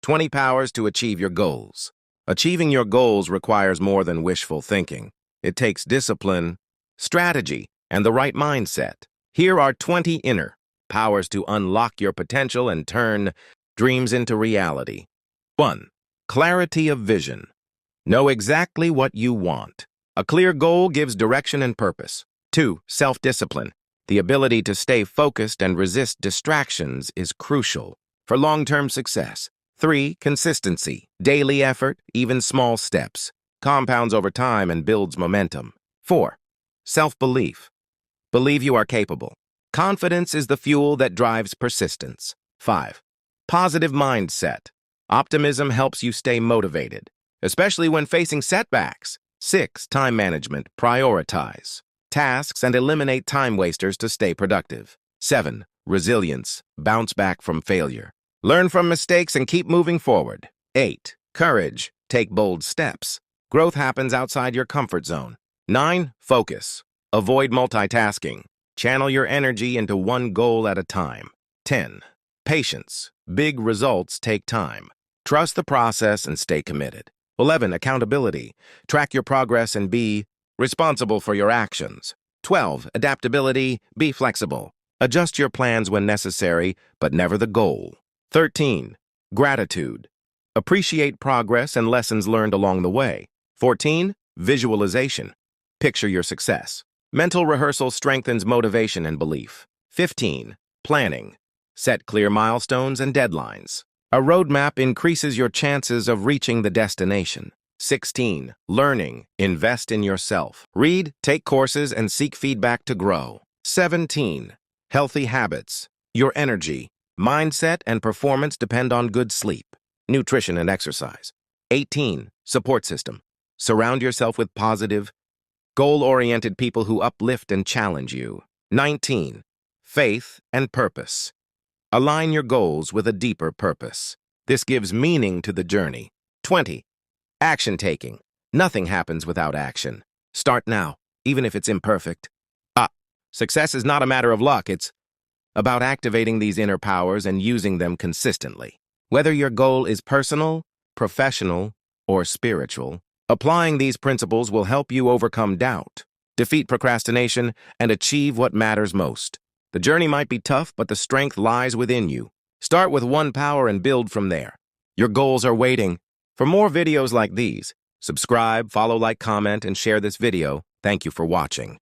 20 powers to achieve your goals. Achieving your goals requires more than wishful thinking. It takes discipline, strategy, and the right mindset. Here are 20 inner powers to unlock your potential and turn dreams into reality. 1. Clarity of vision. Know exactly what you want. A clear goal gives direction and purpose. 2. Self-discipline. The ability to stay focused and resist distractions is crucial for long-term success. 3. Consistency. Daily effort, even small steps, compounds over time and builds momentum. 4. Self-belief. Believe you are capable. Confidence is the fuel that drives persistence. 5. Positive mindset. Optimism helps you stay motivated, especially when facing setbacks. 6. Time management. Prioritize tasks and eliminate time wasters to stay productive. 7. Resilience. Bounce back from failure. Learn from mistakes and keep moving forward. 8. Courage. Take bold steps. Growth happens outside your comfort zone. 9. Focus. Avoid multitasking. Channel your energy into one goal at a time. 10. Patience. Big results take time. Trust the process and stay committed. 11. Accountability. Track your progress and be responsible for your actions. 12. Adaptability. Be flexible. Adjust your plans when necessary, but never the goal. 13. Gratitude. Appreciate progress and lessons learned along the way. 14. Visualization. Picture your success. Mental rehearsal strengthens motivation and belief. 15. Planning. Set clear milestones and deadlines. A roadmap increases your chances of reaching the destination. 16. Learning. Invest in yourself. Read, take courses, and seek feedback to grow. 17. Healthy habits. Your energy, mindset, and performance depend on good sleep, nutrition, and exercise. 18. Support system. Surround yourself with positive, goal-oriented people who uplift and challenge you. 19. Faith and purpose. Align your goals with a deeper purpose. This gives meaning to the journey. 20. Action-taking. Nothing happens without action. Start now, even if it's imperfect. Success is not a matter of luck. It's about activating these inner powers and using them consistently. Whether your goal is personal, professional, or spiritual, applying these principles will help you overcome doubt, defeat procrastination, and achieve what matters most. The journey might be tough, but the strength lies within you. Start with one power and build from there. Your goals are waiting. For more videos like these, subscribe, follow, like, comment, and share this video. Thank you for watching.